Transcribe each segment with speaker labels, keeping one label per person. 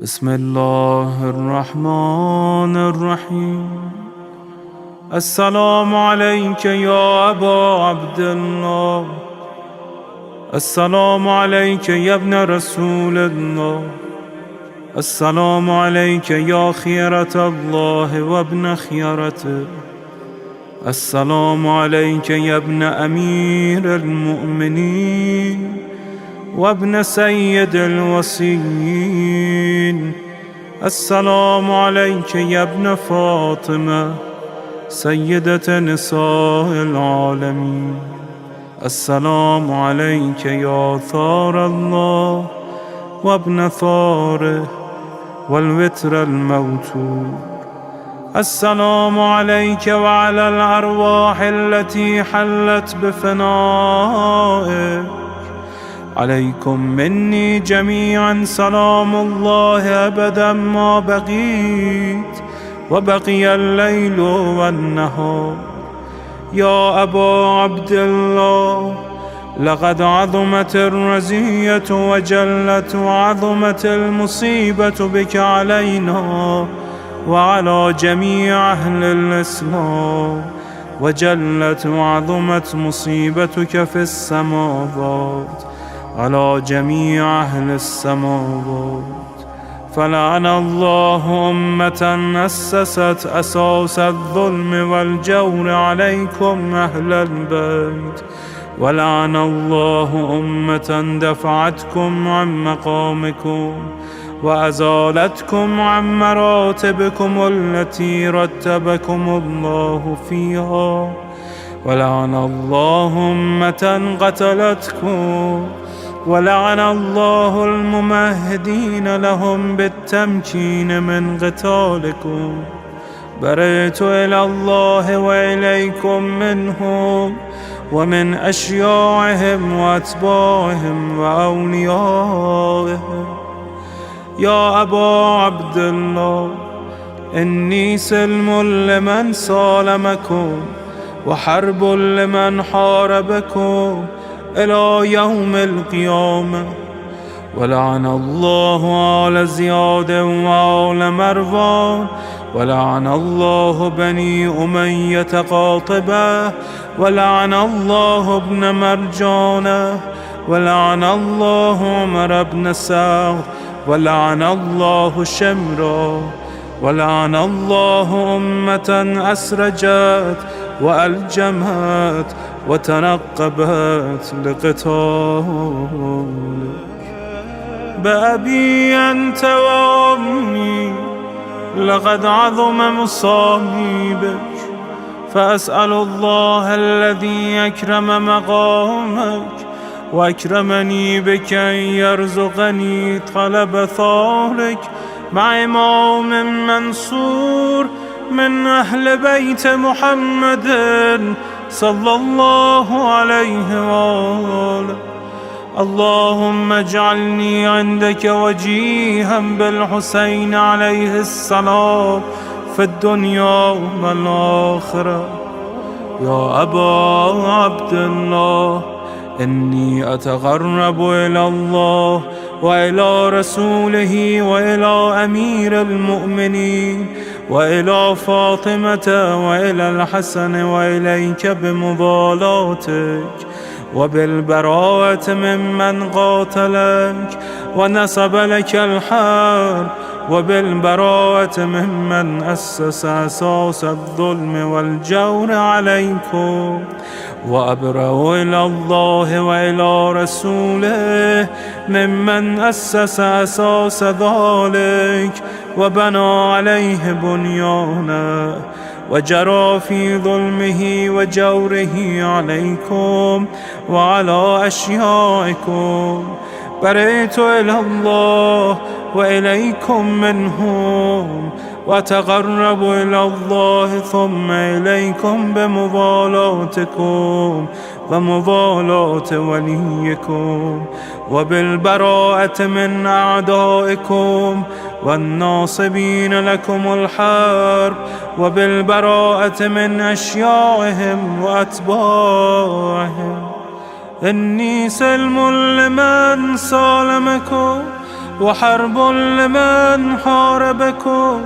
Speaker 1: بسم الله الرحمن الرحيم. السلام عليك يا أبا عبد الله. السلام عليك يا ابن رسول الله. السلام عليك يا خيرة الله وابن خيرته. السلام عليك يا ابن أمير المؤمنين وابن سيد الوصيين. السلام عليك يا ابن فاطمة سيدة نساء العالمين. السلام عليك يا ثار الله وابن ثاره والوتر الموتور. السلام عليك وعلى الأرواح التي حلت بفنائك. عليكم مني جميعا سلام الله أبدا ما بقيت وبقي الليل والنهار. يا أبا عبد الله، لقد عظمت الرزية وجلت وعظمت المصيبة بك علينا وعلى جميع أهل الإسلام، وجلت وعظمت مصيبتك في السماوات على جميع أهل السماوات. فلعن الله أمة أسست أساس الظلم والجور عليكم أهل البيت، ولعن الله أمة دفعتكم عن مقامكم وأزالتكم عن مراتبكم التي رتبكم الله فيها، ولعن الله أمة قتلتكم، ولعن الله الممهدين لهم بالتمكين من قتالكم. برئت إلى الله وإليكم منهم ومن أشياعهم وأتباعهم وأوليائهم. يا أبا عبد الله، إني سلم لمن سالمكم وحرب لمن حاربكم إلى يوم القيامة. ولعن الله آل زياد وآل مروان، ولعن الله بني أمية قاطبة، ولعن الله ابن مرجانة، ولعن الله عمر بن سعد، ولعن الله شمرا، ولعن الله أمة أسرجت وألجمت وتنقبت لقتالك. بأبي أنت وأمي، لقد عظم مصابيبك، فأسأل الله الذي أكرم مقامك وأكرمني بك أن يرزقني طلب ثارك مع إمام منصور من أهل بيت محمد صلى الله عليه وآله. اللهم اجعلني عندك وجيها بالحسين عليه السلام في الدنيا والآخرة. يا أبا عبد الله، إني أتقرب إلى الله وإلى رسوله وإلى أمير المؤمنين وإلى فاطمة وإلى الحسن وإليك بمضالاتك وبالبراءة ممن قاتلك ونصب لك الحرب، وبالبراءة ممن أسس أساس الظلم والجور عليكم. وأبرأ إلى الله وإلى رسوله ممن أسس أساس ذلك وبنى عليه بنيانا وجرى في ظلمه وجوره عليكم وعلى أشيائكم. برئت إلى الله وإليكم منهم، وتقرب إلى الله ثم إليكم بمضالاتكم ومضالاة وليكم، وبالبراءة من أعدائكم والناصبين لكم الحرب، وبالبراءة من أشيائهم وأتباعهم. إني سلم لمن سالمكم، وحرب لمن حاربكم،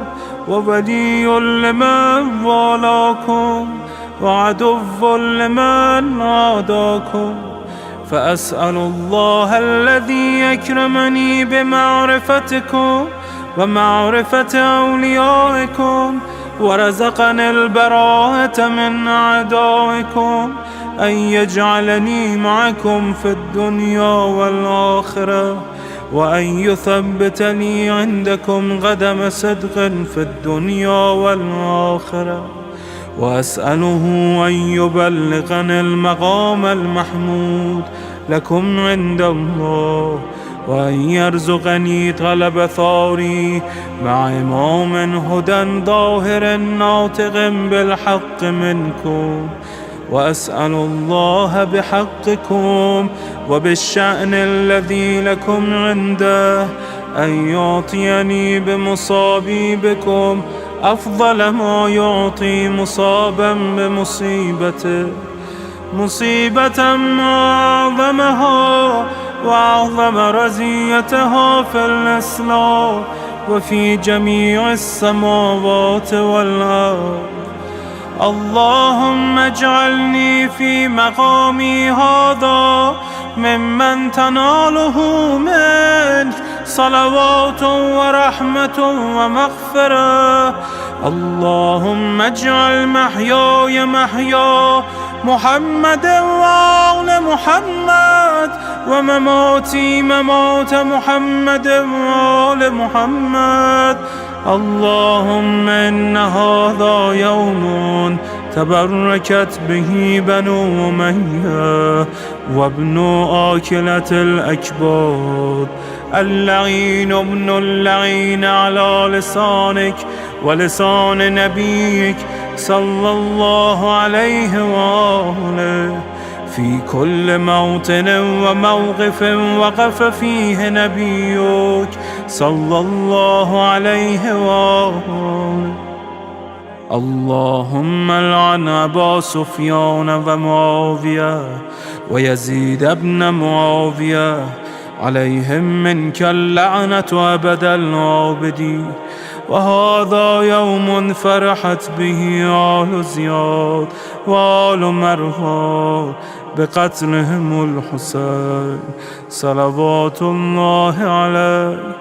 Speaker 1: وولي لمن والاكم، وعدو لمن عاداكم. فأسأل الله الذي يكرمني بمعرفتكم ومعرفة أوليائكم، ورزقني البراءة من أعدائكم، أن يجعلني معكم في الدنيا والآخرة، وأن يثبت لي عندكم قدم صدق في الدنيا والآخرة. وأسأله أن يبلغني المقام المحمود لكم عند الله، وأن يرزقني طلب ثاري مع إمام هدى ظاهر ناطق بالحق منكم. وأسأل الله بحقكم وبالشأن الذي لكم عنده أن يعطيني بمصابي بكم أفضل ما يعطي مصابا بمصيبته، مصيبة أعظمها وأعظم رزيتها في الإسلام وفي جميع السماوات والأرض. اللهم اجعلني في مقامي هذا ممن تناله منك صلوات ورحمة ومغفرة. اللهم اجعل محياي محيا محمد وآل محمد، ومماتي ممات محمد وآل محمد. اللهم إن هذا يوم تبركت به بنو أمية وابن آكلة الأكباد، اللعين ابن اللعين على لسانك ولسان نبيك صلى الله عليه وآله، في كل موطن وموقف وقف فيه نبيك صلى الله عليه وآله. اللهم لعن أبا سفيان ومعاوية ويزيد بن معاوية، عليهم منك اللعنة أبد العابدين. وهذا يوم فرحت به آل زياد وآل مروان بقتلهم الحسين صلوات الله عليه.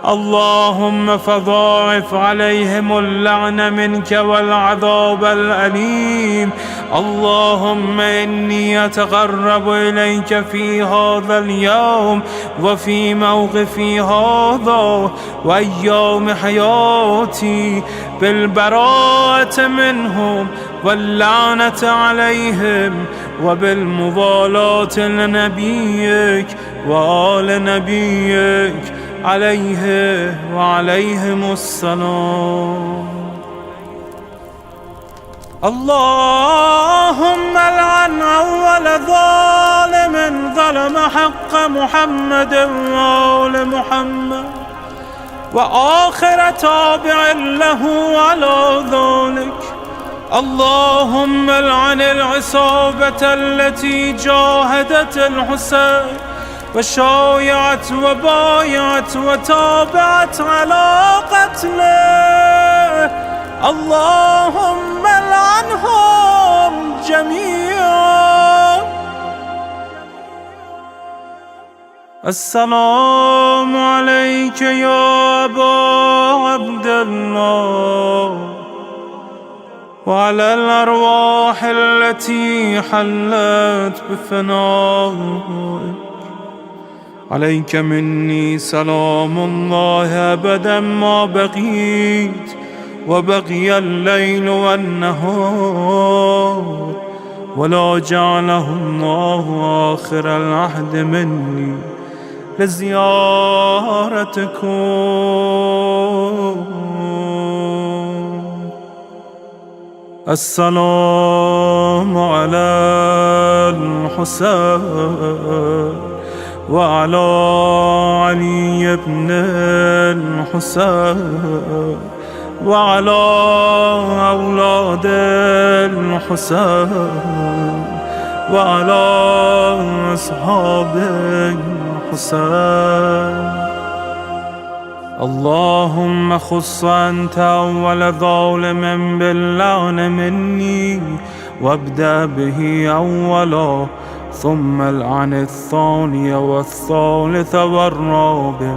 Speaker 1: اللهم فضاعف عليهم اللعن منك والعذاب الأليم. اللهم إني أتقرب إليك في هذا اليوم وفي موقفي هذا وأيام حياتي بالبراءة منهم واللعنة عليهم، وبالموالاة لنبيك وآل نبيك عليه وعليهم السلام. اللهم لعن أول ظالم ظلم حق محمد وآل محمد، وآخر تابع له على ذلك. اللهم لعن العصابة التي جاهدت الحسين وشايعت وبايعت وتابعت على قتله. اللهم لعنهم جميعا. السلام عليك يا أبا عبد الله، وعلى الأرواح التي حلت بفنائك. عليك مني سلام الله أبدا ما بقيت وبقي الليل والنهار، ولا جعله الله آخر العهد مني لزيارتكم. السلام على الحسين وعلى علي بن الحسين وعلى أولاد الحسين وعلى أصحاب الحسين. اللهم خص أنت أول ظالم باللعن مني، وابدأ به أولا، ثم العن الثاني والثالث والرابع.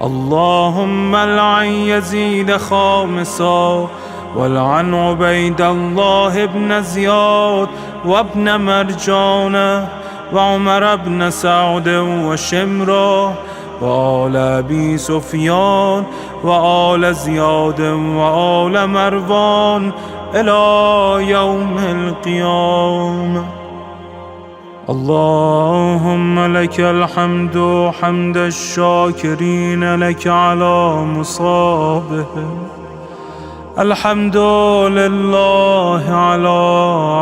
Speaker 1: اللهم العن يزيد خامسا، والعن عبيد الله بن زياد وابن مرجانة وعمر بن سعد وشمرة وآل أبي سفيان وآل زياد وآل مروان إلى يوم القيامة. اللهم لك الحمد حمد الشاكرين لك على مصابهم. الحمد لله على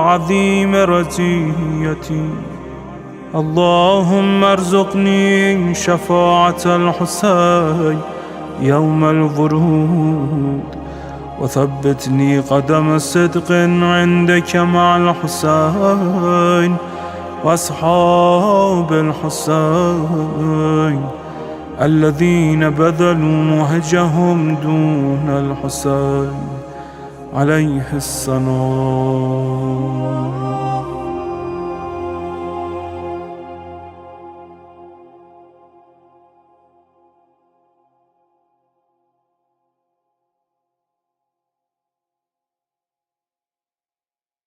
Speaker 1: عظيم رزيتي. اللهم ارزقني شفاعة الحسين يوم الورود، وثبتني قدم صدق عندك مع الحسين وأصحاب الحسين الذين بذلوا مهجهم دون الحسين عليه السلام.